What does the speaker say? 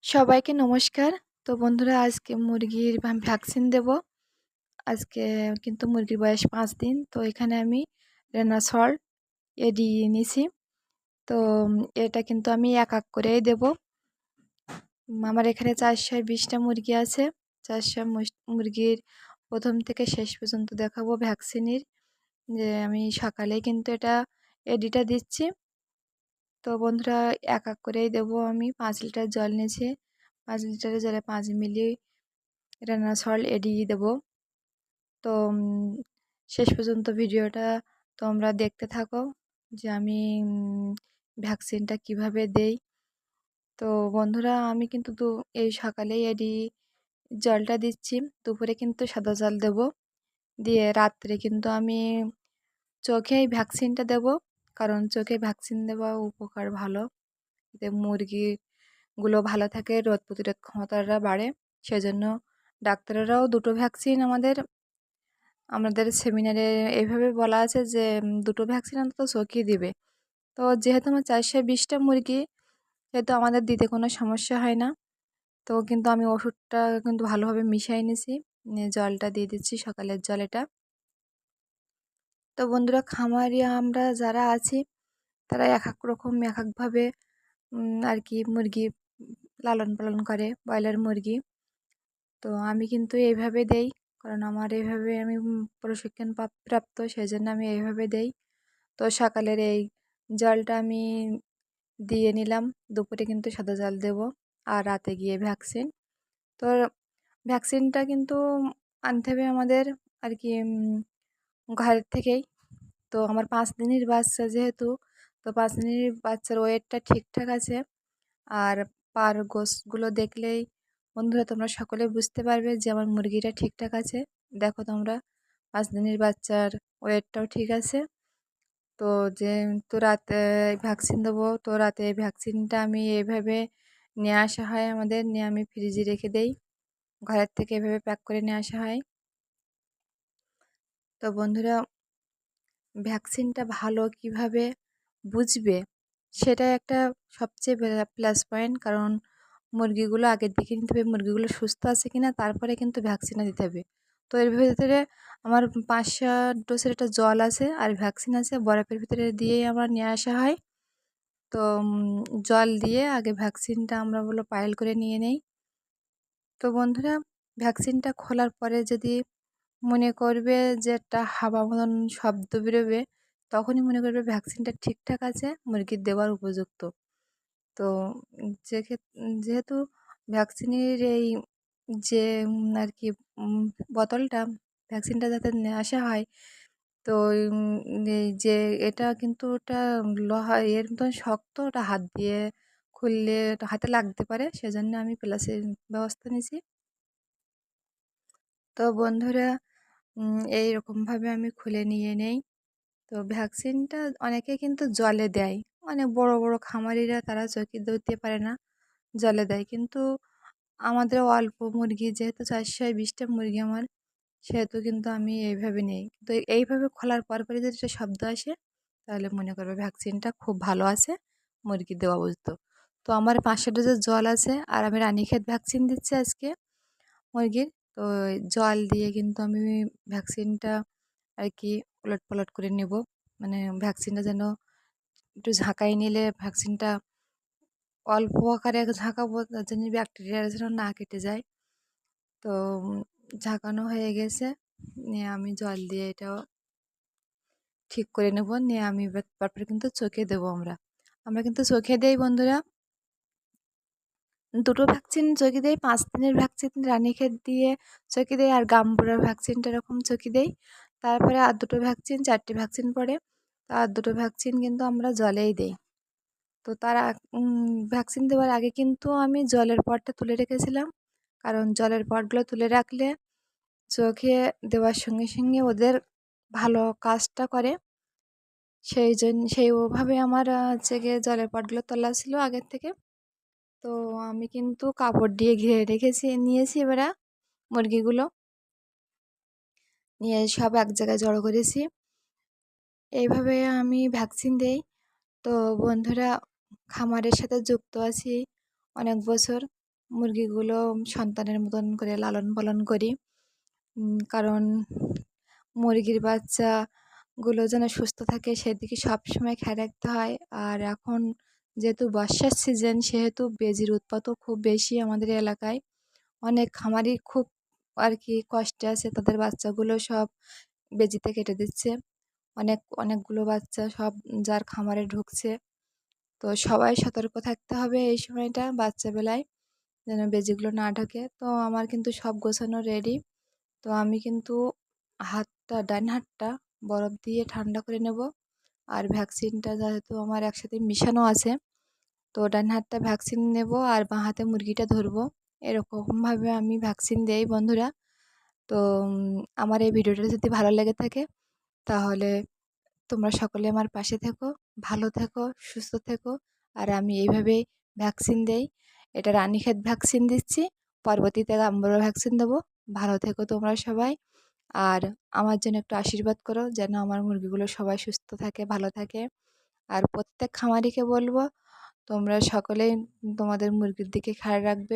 সবাইকে নমস্কার। তো বন্ধুরা আজকে মুরগির ভ্যাকসিন দেব। আজকে কিন্তু মুরগির বয়স ৫ দিন। তো এখানে আমি রেনাসল এডি নিছি। তো এটা কিন্তু আমি এক করেই দেব। আমার এখানে ৪২০টা মুরগি আছে। ৪০০ মুরগির ১ম থেকে শেষ পর্যন্ত দেখাবো ভ্যাকসিনের। যে আমি সকালেই কিন্তু এটা এডিটা দিচ্ছি। তো বন্ধুরা এক করেই দেবো আমি। ৫ লিটার জল নিয়েছি। ৫ লিটারের জলে ৫ মিলি রেনাসল এডি দেবো। তো শেষ পর্যন্ত ভিডিওটা তোমরা দেখতে থাকো যে আমি ভ্যাকসিনটা কিভাবে দেই। তো বন্ধুরা আমি কিন্তু এই সকালেই এডি জলটা দিচ্ছি। দুপুরে কিন্তু সাদা জল দেব। দিয়ে রাত্রে কিন্তু আমি চোখেই ভ্যাকসিনটা দেব। কারণ চোখে ভ্যাকসিন দেওয়া উপকার ভালো। এতে মুরগিগুলো ভালো থাকে, রোগ প্রতিরোধ ক্ষমতাটা বাড়ে। সেজন্য ডাক্তারেরাও দুটো ভ্যাকসিন আমাদের সেমিনারে এইভাবে বলা আছে যে ২টো ভ্যাকসিন অন্তত চোখেই দিবে। তো যেহেতু আমার ৪২০টা মুরগি, সেহেতু আমাদের দিতে কোনো সমস্যা হয় না। তো কিন্তু আমি ওষুধটা কিন্তু ভালোভাবে মিশিয়ে নিয়েছি। নিয়ে জলটা দিয়ে দিচ্ছি, সকালের জল এটা। তো বন্ধুরা খামারি আমরা যারা আছি তারা এক রকম এককভাবে আর কি মুরগি লালন পালন করে, ব্রয়লার মুরগি। তো আমি কিন্তু এইভাবে দেই, কারণ আমার এইভাবে আমি প্রশিক্ষণ প্রাপ্ত, সেজন্য আমি এইভাবে দেই। তো সকালের এই জলটা আমি দিয়ে নিলাম। দুপুরে কিন্তু সাদা জল দেব, আর রাতে গিয়ে ভ্যাকসিন। তো ভ্যাকসিনটা কিন্তু আনতে হবে আমাদের আর কি ঘরের থেকেই। তো আমার ৫ দিনের বাচ্চা যেহেতু, তো ৫ দিনের বাচ্চার ওয়েটটা ঠিকঠাক আছে। আর পার গোছগুলো দেখলেই বন্ধুরা তোমরা সকলে বুঝতে পারবে যে আমার মুরগিটা ঠিকঠাক আছে। দেখো তোমরা ৫ দিনের বাচ্চার ওয়েটটাও ঠিক আছে। তো তো রাতে ভ্যাকসিন দেবো। তো রাতে ভ্যাকসিনটা আমি এইভাবে নিয়ে আসা হয় আমাদের, নিয়ে আমি ফ্রিজে রেখে দেই। ঘরের থেকে এভাবে প্যাক করে নিয়ে আসা হয়। তো বন্ধুরা ভ্যাকসিনটা ভালো কিভাবে বুঝবে, সেটা একটা সবচেয়ে প্লাস পয়েন্ট। কারণ মুরগিগুলো আগের দেখে নিতে হবে মুরগিগুলো সুস্থ আছে কিনা, তারপরে কিন্তু ভ্যাকসিনটা দিতে হবে। তো এর ভিতরে আমার ৫-৭ ডোজের একটা জল আছে আর ভ্যাকসিন আছে, বরফের ভিতরে দিয়েই আমার নিয়ে আসা হয়। তো জল দিয়ে আগে ভ্যাকসিনটা আমরা পাইল করে নিয়ে নেই। তো বন্ধুরা ভ্যাকসিনটা খোলার পরে যদি মনে করবে যে একটা হাওয়া মতন শব্দ বেরোবে, তখনই মনে করবে ভ্যাকসিনটা ঠিকঠাক আছে, মুরগির দেওয়ার উপযুক্ত। তো যেহেতু ভ্যাকসিনের এই যে আর কি বোতলটা, ভ্যাকসিনটা যাতে নিয়ে আসা হয়, তো এই যে এটা কিন্তু ওটা লোহা এর মতন শক্ত, ওটা হাত দিয়ে খুললে ওটা হাতে লাগতে পারে, সেজন্য আমি প্লাসের ব্যবস্থা নিয়েছি। তো বন্ধুরা এইরকমভাবে আমি খুলে নিয়ে নেই। তো ভ্যাকসিনটা অনেকে কিন্তু জলে দেয়। অনেক বড় বড় খামারিরা তারা চোখে দিতে পারে না, জলে দেয়। কিন্তু আমাদের অল্প মুরগি, যেহেতু ৪২০টা মুরগি আমার, সেহেতু কিন্তু আমি এইভাবে নেই। তো এইভাবে খোলার পরপরই যদি একটা শব্দ আসে, তাহলে মনে করবে ভ্যাকসিনটা খুব ভালো আছে, মুরগি দেওয়া বুঝতো। তো আমার ৫০০ ডোজের জল আছে, আর আমি রানীক্ষেত ভ্যাকসিন দিচ্ছি আজকে মুরগির। তো জল দিয়ে কিন্তু আমি ভ্যাকসিনটা আর কি ওলটপালট করে নেব। মানে ভ্যাকসিনটা যেন একটু ঝাঁকাই নিলে ভ্যাকসিনটা অল্প আকারে ঝাঁকাবো, তার জন্য ব্যাকটেরিয়া যেন না কেটে যায়। তো ঝাঁকানো হয়ে গেছে, নিয়ে আমি জল দিয়ে এটাও ঠিক করে নেব। নিয়ে আমি তারপরে কিন্তু চোখে দেবো। আমরা কিন্তু চোখে দেই বন্ধুরা। দুটো ভ্যাকসিন চোখে দেই। ৫ দিনের ভ্যাকসিন রানীক্ষেত দিয়ে চোখে দেই, আর গাম্বুরার ভ্যাকসিনটা এরকম চোখে দেই। তারপরে আর দুটো ভ্যাকসিন, ৪টে ভ্যাকসিন পড়ে। আর দুটো ভ্যাকসিন কিন্তু আমরা জলেই দেই। তো তার ভ্যাকসিন দেওয়ার আগে কিন্তু আমি জলের পটটা তুলে রেখেছিলাম। কারণ জলের পটগুলো তুলে রাখলে চোখে দেওয়ার সঙ্গে সঙ্গে ওদের ভালো কাজটা করে। সেইভাবে আমার হচ্ছে গিয়ে জলের পটগুলো তোলা ছিল আগের থেকে। তো আমি কিন্তু কাপড় দিয়ে ঘিরে নিয়েছি এবারে মুরগিগুলো নিয়ে সব এক জায়গায় জড়ো করেছি। এইভাবে আমি ভ্যাকসিন দেই। তো বন্ধুরা খামারের সাথে যুক্ত আছি অনেক বছর। মুরগিগুলো সন্তানের মতন করে লালন পালন করি। কারণ মুরগির বাচ্চাগুলো যেন সুস্থ থাকে সেদিকে সবসময় খেয়াল রাখতে হয়। আর এখন যেহেতু বর্ষার সিজন, সেহেতু বেজির উৎপাতও খুব বেশি আমাদের এলাকায়। অনেক খামারি খুব আর কি কষ্টে আছে, তাদের বাচ্চাগুলো সব বেজিতে কেটে দিচ্ছে। অনেকগুলো বাচ্চা সব যার খামারে ঢুকছে। তো সবাই সতর্ক থাকতে হবে এই সময়টা বাচ্চাবেলায়, যেন বেজিগুলো না ঢোকে। তো আমার কিন্তু সব গোছানো রেডি। তো আমি কিন্তু ডান হাতটা বরফ দিয়ে ঠান্ডা করে নেব। আর ভ্যাকসিনটা যেহেতু আমার একসাথে মিশানো আছে, তো ডান হাতটা ভ্যাকসিন নেব আর বাঁ হাতে মুরগিটা ধরবো। এরকমভাবে আমি ভ্যাকসিন দেই বন্ধুরা। তো আমার এই ভিডিওটা যদি ভালো লেগে থাকে, তাহলে তোমরা সকলে আমার পাশে থেকো, ভালো থেকো, সুস্থ থেকো। আর আমি এইভাবেই ভ্যাকসিন দেই। এটা রানীক্ষেত ভ্যাকসিন দিচ্ছি, পরবর্তীতে গাম্বুরা ভ্যাকসিন দেবো। ভালো থেকো তোমরা সবাই। আর আমার জন্য একটু আশীর্বাদ করো যেন আমার মুরগিগুলো সবাই সুস্থ থাকে, ভালো থাকে। আর প্রত্যেক খামারিকে বলবো, তোমরা সকলেই তোমাদের মুরগির দিকে খেয়াল রাখবে।